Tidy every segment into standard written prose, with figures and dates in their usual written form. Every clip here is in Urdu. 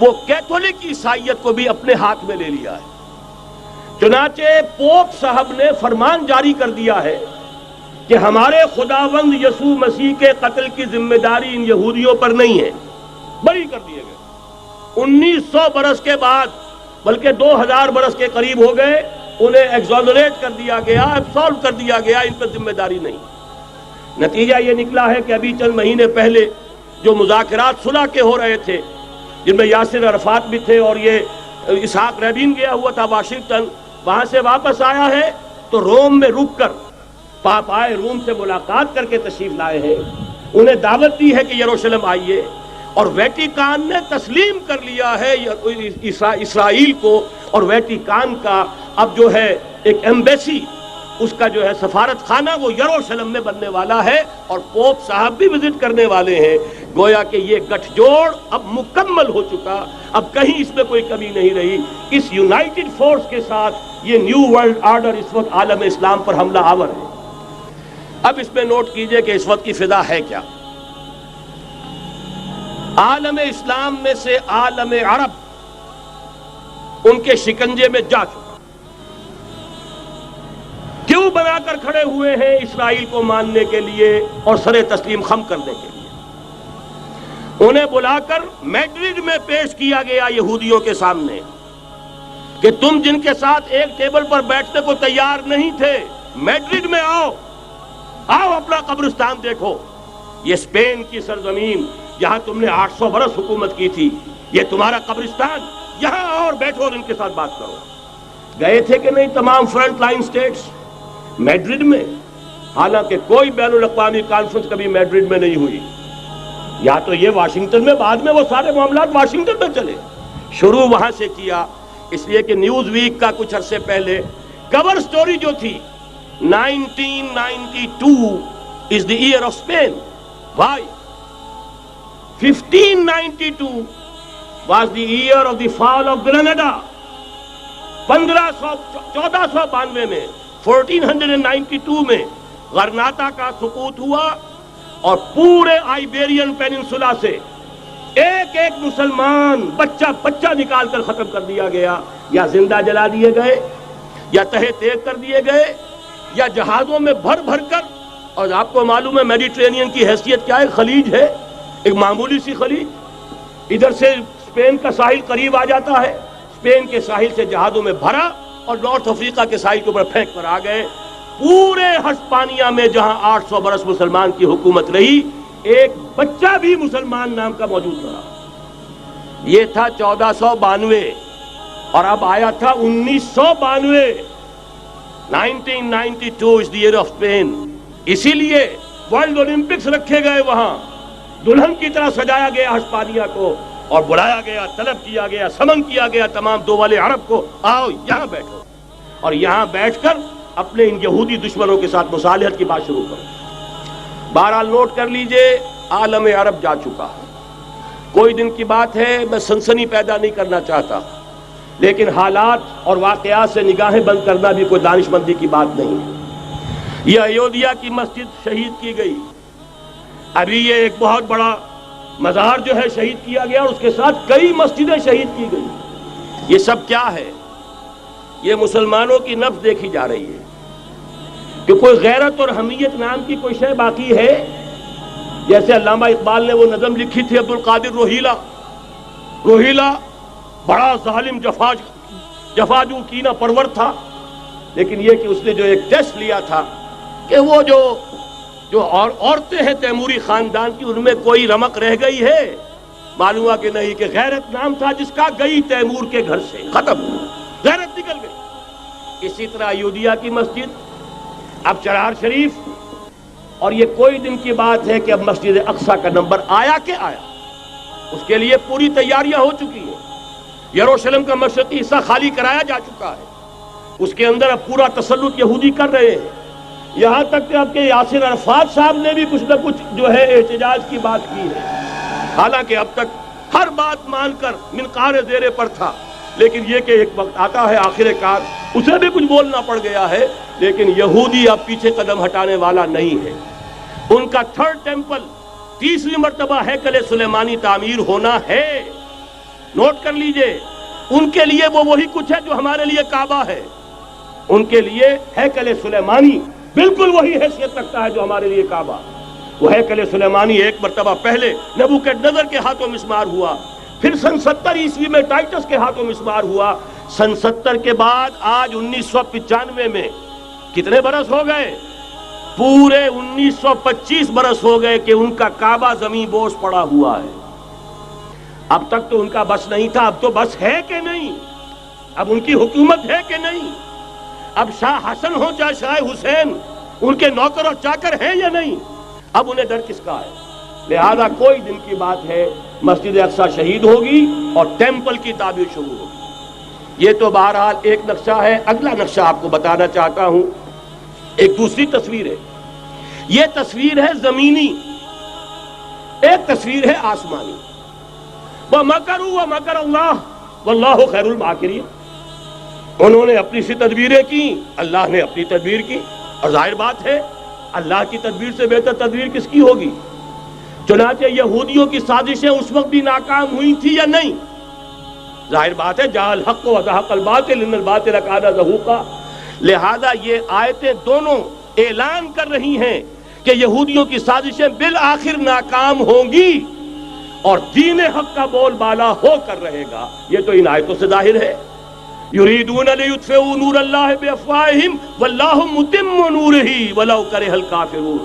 وہ کیتھولک عیسائیت کو بھی اپنے ہاتھ میں لے لیا ہے۔ چنانچہ پوپ صاحب نے فرمان جاری کر دیا ہے کہ ہمارے خداوند یسوع مسیح کے قتل کی ذمہ داری ان یہودیوں پر نہیں ہے، بری کر دیے گئے۔ 1900 برس کے بعد، بلکہ 2000 برس کے قریب ہو گئے، انہیں ایگزونریٹ کر دیا گیا، ایبسالو کر دیا گیا، ان پر ذمہ داری نہیں۔ نتیجہ یہ نکلا ہے کہ ابھی چند مہینے پہلے جو مذاکرات صلح کے ہو رہے تھے، جن میں یاسر عرفات بھی تھے اور یہ اسحاق رابین گیا ہوا تھا واشنگٹن، وہاں سے واپس آیا ہے تو روم میں رک کر پاپائے روم سے ملاقات کر کے تشریف لائے ہیں، انہیں دعوت دی ہے کہ یروشلم آئیے، اور ویٹیکان نے تسلیم کر لیا ہے اسرائیل کو، اور ویٹیکان کا اب جو ہے ایک ایمبیسی، اس کا جو ہے سفارت خانہ وہ یروشلم میں بننے والا ہے، اور پوپ صاحب بھی وزٹ کرنے والے ہیں۔ گویا کہ یہ گٹھ جوڑ اب مکمل ہو چکا، اب کہیں اس میں کوئی کمی نہیں رہی۔ اس یونائٹڈ فورس کے ساتھ یہ نیو ورلڈ آرڈر اس وقت عالم اسلام پر حملہ آور ہے۔ اب اس میں نوٹ کیجئے کہ اس وقت کی فضا ہے کیا۔ عالم اسلام میں سے عالم عرب ان کے شکنجے میں جا چکا، کیوں بنا کر کھڑے ہوئے ہیں اسرائیل کو ماننے کے لیے اور سر تسلیم خم کرنے کے لیے۔ انہیں بلا کر میڈرڈ میں پیش کیا گیا یہودیوں کے سامنے کہ تم جن کے ساتھ ایک ٹیبل پر بیٹھنے کو تیار نہیں تھے، میڈرڈ میں آؤ، آؤ اپنا قبرستان دیکھو، یہ اسپین کی سرزمین جہاں تم نے 800 برس حکومت کی تھی، یہ تمہارا قبرستان، یہاں آؤ اور بیٹھو اور ان کے ساتھ بات کرو۔ گئے تھے کہ نہیں تمام فرنٹ لائن سٹیٹس میڈرڈ میں؟ حالانکہ کوئی بین الاقوامی کانفرنس کبھی میڈرڈ میں نہیں ہوئی، یا تو یہ واشنگٹن میں، بعد میں وہ سارے معاملات واشنگٹن میں چلے، شروع وہاں سے کیا۔ اس لیے کہ نیوز ویک کا کچھ عرصے پہلے کور سٹوری جو تھی 1992 is the year of Spain. Why? 1592 was the year of the fall of Granada. 1492 میں 1492 میں غرناطہ کا سقوط ہوا، اور پورے آئیبیرین پیننسولا سے ایک ایک مسلمان بچہ نکال کر ختم کر دیا گیا، یا زندہ جلا دیے گئے، یا تہہ تیگ کر دیے گئے، یا جہازوں میں بھر بھر کر۔ اور آپ کو معلوم ہے میڈیٹرینین کی حیثیت کیا ہے، خلیج ہے، ایک معمولی سی خلیج، ادھر سے اسپین کا ساحل قریب آ جاتا ہے، اسپین کے ساحل سے جہازوں میں بھرا اور نارتھ افریقہ کے ساحل کے اوپر پھینک کر آ گئے۔ پورے ہسپانیہ میں جہاں 800 برس مسلمان کی حکومت رہی، ایک بچہ بھی مسلمان نام کا موجود رہا۔ یہ تھا 1492، اور اب آیا تھا 1992۔ 1992 is the year of Spain۔ اسی لیے ورلڈ اولمپکس رکھے گئے، وہاں دلہن کی طرح سجایا گیا ہسپانیہ کو، اور بلایا گیا، طلب کیا گیا، سمن کیا گیا تمام دول عرب کو، آؤ یہاں بیٹھو، اور یہاں بیٹھ کر اپنے ان یہودی دشمنوں کے ساتھ مصالحت کی بات شروع کرو۔ بہرحال نوٹ کر لیجئے، عالم عرب جا چکا۔ کوئی دن کی بات ہے، میں سنسنی پیدا نہیں کرنا چاہتا، لیکن حالات اور واقعات سے نگاہیں بند کرنا بھی کوئی دانش مندی کی بات نہیں ہے۔ یہ ایودھیا کی مسجد شہید کی گئی، ابھی یہ ایک بہت بڑا مزار جو ہے شہید کیا گیا، اور اس کے ساتھ کئی مسجدیں شہید کی گئی۔ یہ سب کیا ہے؟ یہ مسلمانوں کی نفس دیکھی جا رہی ہے کہ کوئی غیرت اور حمیت نام کی کوئی شے باقی ہے؟ جیسے علامہ اقبال نے وہ نظم لکھی تھی، عبدالقادر روہیلا بڑا ظالم جفاجو کینہ پرور تھا، لیکن یہ کہ اس نے جو ایک ٹیسٹ لیا تھا کہ وہ جو عورتیں ہیں تیموری خاندان کی، ان میں کوئی رمق رہ گئی ہے؟ معلوم ہوا کہ نہیں، کہ غیرت نام تھا جس کا گئی تیمور کے گھر سے، ختم، غیرت نکل گئی۔ اسی طرح ایودھیا کی مسجد، اب چرار شریف، اور یہ کوئی دن کی بات ہے کہ اب مسجد اقصیٰ کا نمبر آیا کہ آیا، اس کے لیے پوری تیاریاں ہو چکی ہیں۔ یروشلم کا مشرقی حصہ خالی کرایا جا چکا ہے، اس کے اندر اب پورا تسلط یہودی کر رہے ہیں، یہاں تک کہ اب کے یاسر عرفات صاحب نے بھی کچھ نہ کچھ جو ہے احتجاج کی بات کی ہے، حالانکہ اب تک ہر بات مان کر منقار زیرے پر تھا، لیکن یہ کہ ایک وقت آتا ہے آخر کار اسے بھی کچھ بولنا پڑ گیا ہے۔ لیکن یہودی اب پیچھے قدم ہٹانے والا نہیں ہے، ان کا تھرڈ ٹیمپل، تیسری مرتبہ ہیکل سلیمانی تعمیر ہونا ہے، نوٹ کر لیجئے، ان کے لیے وہ وہی کچھ ہے جو ہمارے لیے کعبہ ہے، ان کے لیے ہیکل سلیمانی بالکل وہی حیثیت رکھتا ہے جو ہمارے لیے کعبہ۔ وہ ہیکل سلیمانی ایک مرتبہ پہلے نبوکدنضر کے ہاتھوں مسمار ہوا، پھر سن 70 عیسوی میں ٹائٹس کے ہاتھوں مسمار ہوا، سن 70 کے بعد آج 1995 میں کتنے برس ہو گئے؟ پورے 1925 برس ہو گئے کہ ان کا کعبہ زمین بوس پڑا ہوا ہے۔ اب تک تو ان کا بس نہیں تھا، اب تو بس ہے کہ نہیں؟ اب ان کی حکومت ہے کہ نہیں؟ اب شاہ حسن ہو چاہے شاہ حسین، ان کے نوکر اور چاکر ہیں یا نہیں؟ اب انہیں ڈر کس کا ہے؟ لہذا کوئی دن کی بات ہے، مسجد اقصی شہید ہوگی اور ٹیمپل کی تعمیر شروع ہوگی۔ یہ تو بہرحال ایک نقشہ ہے۔ اگلا نقشہ آپ کو بتانا چاہتا ہوں، ایک دوسری تصویر ہے۔ یہ تصویر ہے زمینی، ایک تصویر ہے آسمانی۔ وَمَكَرُوا وَمَكَرَ اللَّهُ وَاللَّهُ خَيْرُ الْمَاكِرِينَ۔ انہوں نے اپنی سی تدبیریں کی، اللہ نے اپنی تدبیر کی، اور ظاہر بات ہے اللہ کی تدبیر سے بہتر تدبیر کس کی ہوگی؟ چنانچہ یہودیوں کی سازشیں اس وقت بھی ناکام ہوئی تھی یا نہیں؟ ظاہر بات ہے جاء الحق وزهق الباطل ان الباطل کان زہوقا۔ لہذا یہ آیتیں دونوں اعلان کر رہی ہیں کہ یہودیوں کی سازشیں بالآخر ناکام ہوں گی اور دین حق کا بول بالا ہو کر رہے گا۔ یہ تو ان آیتوں سے ظاہر ہے۔ یریدون لیطفئوا نور اللہ بافواہہم واللہ متم نورہ ولو کرہ الکافرون۔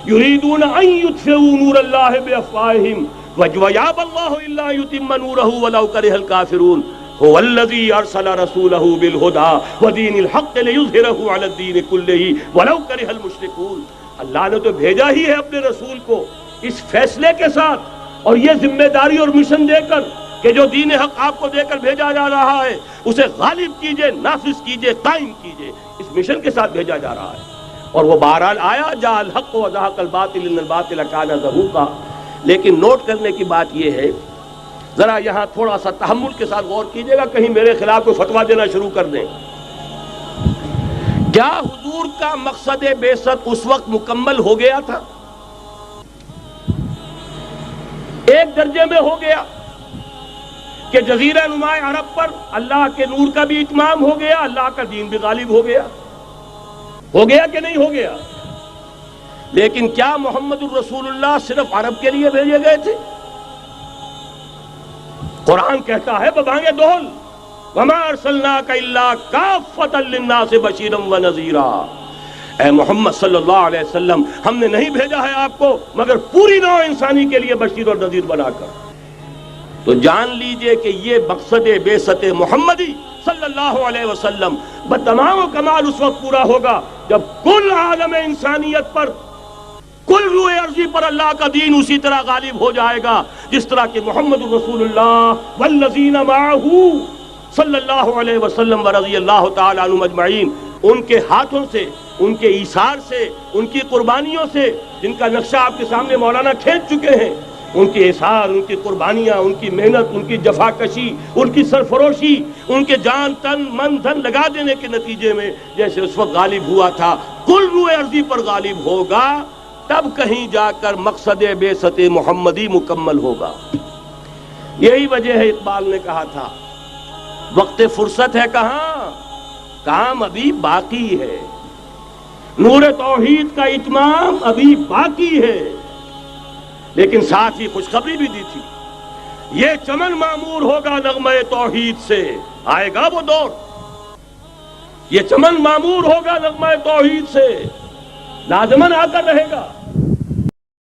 یریدون ان یطفئوا نور اللہ بافواہہم ویابى اللہ الا یتم نورہ ولو کرہ الکافرون۔ هو الذی ارسل رسولہ بالہدی ودین الحق لیظہرہ علی الدین کلہ ولو کرہ المشرکون۔ اللہ نے تو بھیجا ہی ہے اپنے رسول کو اس فیصلے کے ساتھ اور یہ ذمہ داری اور مشن دے کر کہ جو دین حق آپ کو دے کر بھیجا جا رہا ہے اسے غالب کیجئے، نافذ کیجئے، قائم کیجئے، اس مشن کے ساتھ بھیجا جا رہا ہے۔ اور وہ بہرحال آیا جاء الحق وزهق الباطل ان الباطل کان زہوقا۔ لیکن نوٹ کرنے کی بات یہ ہے، ذرا یہاں تھوڑا سا تحمل کے ساتھ غور کیجئے گا، کہیں میرے خلاف کوئی فتویٰ دینا شروع کر دیں۔ کیا حضور کا مقصد بعثت اس وقت مکمل ہو گیا تھا؟ ایک درجے میں ہو گیا کہ جزیرہ نماء عرب پر اللہ کے نور کا بھی اتمام ہو گیا، اللہ کا دین بھی غالب ہو گیا۔ ہو گیا کہ نہیں ہو گیا؟ لیکن کیا محمد الرسول اللہ صرف عرب کے لیے بھیجے گئے تھے؟ قرآن کہتا ہے ببانگ دہل وما ارسلناک الا کافۃ للناس بشیرا ونذیرا۔ اے محمد صلی اللہ علیہ وسلم، ہم نے نہیں بھیجا ہے آپ کو مگر پوری نوع انسانی کے لیے بشیر اور نذیر بنا کر۔ تو جان لیجئے کہ یہ مقصد بعثت محمدی صلی اللہ علیہ وسلم بتمام و کمال اس وقت پورا ہوگا جب کل عالم انسانیت پر، کل روئے ارضی پر اللہ کا دین اسی طرح غالب ہو جائے گا جس طرح کہ محمد رسول اللہ والذین معہ صلی اللہ علیہ وسلم ورضی اللہ تعالی عنہم اجمعین، ان کے ہاتھوں سے، ان کے ایثار سے، ان کی قربانیوں سے، جن کا نقشہ آپ کے سامنے مولانا کھینچ چکے ہیں، ان کے اثار، ان کی قربانیاں، ان کی محنت، ان کی جفا کشی، ان کی سرفروشی، ان کے جان تن من دھن لگا دینے کے نتیجے میں جیسے اس وقت غالب ہوا تھا کل روئے ارضی پر غالب ہوگا، تب کہیں جا کر مقصد بعثت محمدی مکمل ہوگا۔ یہی وجہ ہے اقبال نے کہا تھا وقت فرصت ہے کہاں، کام ابھی باقی ہے، نور توحید کا اتمام ابھی باقی ہے۔ لیکن ساتھ ہی خوشخبری بھی دی تھی، یہ چمن معمور ہوگا نغمہ توحید سے، آئے گا وہ دور، یہ چمن معمور ہوگا نغمہ توحید سے، لازماً آ کر رہے گا۔